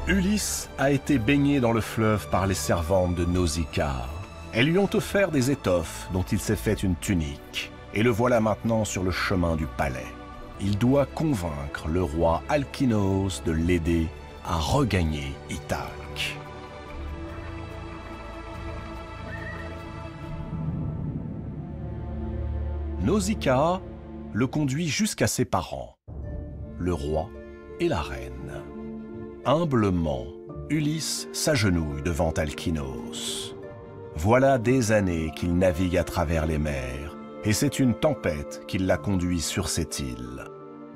Ulysse a été baigné dans le fleuve par les servantes de Nausicaa. Elles lui ont offert des étoffes dont il s'est fait une tunique. Et le voilà maintenant sur le chemin du palais. Il doit convaincre le roi Alkinoos de l'aider à regagner Ithaque. Nausicaa le conduit jusqu'à ses parents, le roi et la reine. Humblement, Ulysse s'agenouille devant Alkinoos. Voilà des années qu'il navigue à travers les mers, et c'est une tempête qui l'a conduit sur cette île.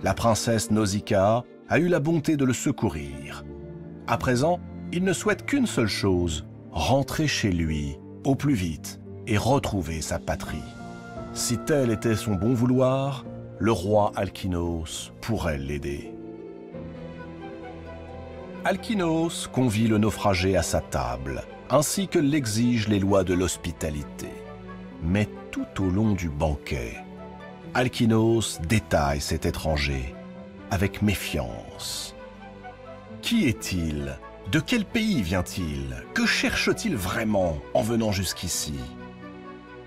La princesse Nausicaa a eu la bonté de le secourir. À présent, il ne souhaite qu'une seule chose, rentrer chez lui au plus vite et retrouver sa patrie. Si tel était son bon vouloir, le roi Alkinoos pourrait l'aider. Alkinoos convie le naufragé à sa table, ainsi que l'exigent les lois de l'hospitalité. Mais tout au long du banquet, Alkinoos détaille cet étranger avec méfiance. Qui est-il? De quel pays vient-il? Que cherche-t-il vraiment en venant jusqu'ici?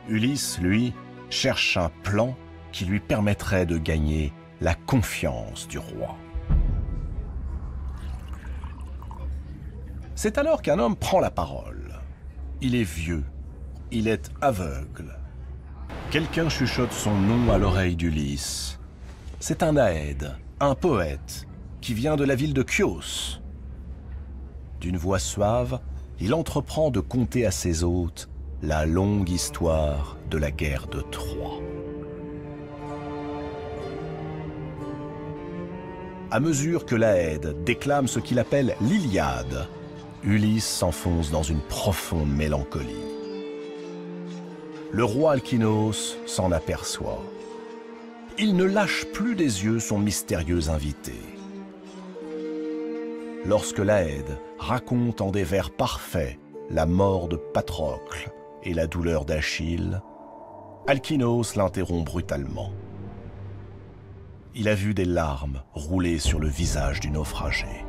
Ulysse, lui, cherche un plan qui lui permettrait de gagner la confiance du roi. C'est alors qu'un homme prend la parole. Il est vieux, il est aveugle. Quelqu'un chuchote son nom à l'oreille d'Ulysse. C'est un Aède, un poète, qui vient de la ville de Chios. D'une voix suave, il entreprend de conter à ses hôtes la longue histoire de la guerre de Troie. À mesure que l'Aède déclame ce qu'il appelle l'Iliade, Ulysse s'enfonce dans une profonde mélancolie. Le roi Alkinoos s'en aperçoit. Il ne lâche plus des yeux son mystérieux invité. Lorsque l'Aède raconte en des vers parfaits la mort de Patrocle et la douleur d'Achille, Alkinoos l'interrompt brutalement. Il a vu des larmes rouler sur le visage du naufragé.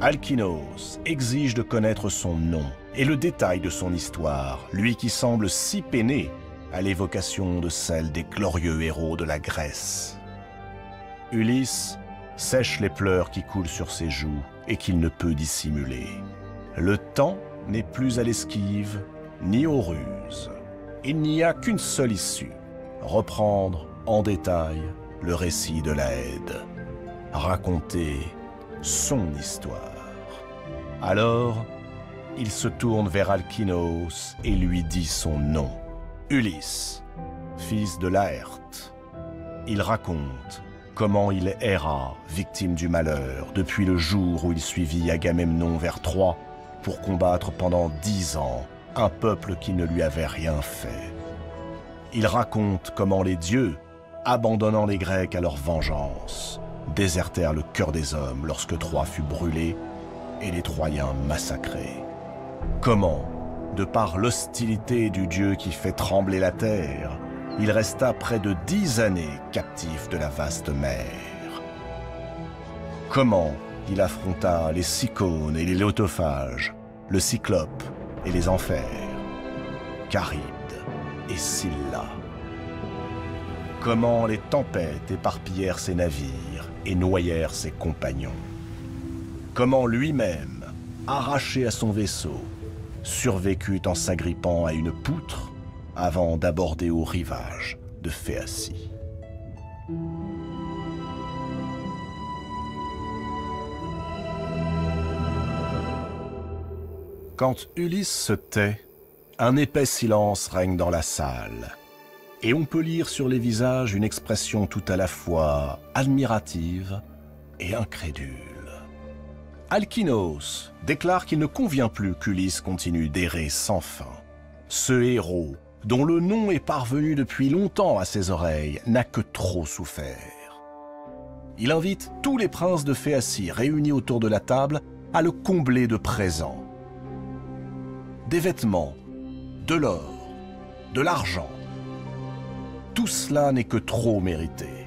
Alkinoos exige de connaître son nom et le détail de son histoire, lui qui semble si peiné à l'évocation de celle des glorieux héros de la Grèce. Ulysse sèche les pleurs qui coulent sur ses joues et qu'il ne peut dissimuler. Le temps n'est plus à l'esquive ni aux ruses. Il n'y a qu'une seule issue, reprendre en détail le récit de l'Aède, raconter son histoire. Alors, il se tourne vers Alkinoos et lui dit son nom, Ulysse, fils de Laërte. Il raconte comment il erra, victime du malheur, depuis le jour où il suivit Agamemnon vers Troie pour combattre pendant 10 ans un peuple qui ne lui avait rien fait. Il raconte comment les dieux, abandonnant les Grecs à leur vengeance, désertèrent le cœur des hommes lorsque Troie fut brûlée et les Troyens massacrés. Comment, de par l'hostilité du dieu qui fait trembler la terre, il resta près de 10 années captif de la vaste mer. Comment il affronta les Cyclones et les Lotophages, le Cyclope et les Enfers, Charybde et Scylla. Comment les tempêtes éparpillèrent ses navires et noyèrent ses compagnons. Comment lui-même, arraché à son vaisseau, survécut en s'agrippant à une poutre avant d'aborder au rivage de Phéacie. Quand Ulysse se tait, un épais silence règne dans la salle, et on peut lire sur les visages une expression tout à la fois admirative et incrédule. Alkinoos déclare qu'il ne convient plus qu'Ulysse continue d'errer sans fin. Ce héros, dont le nom est parvenu depuis longtemps à ses oreilles, n'a que trop souffert. Il invite tous les princes de Phéacie réunis autour de la table à le combler de présents. Des vêtements, de l'or, de l'argent. Tout cela n'est que trop mérité.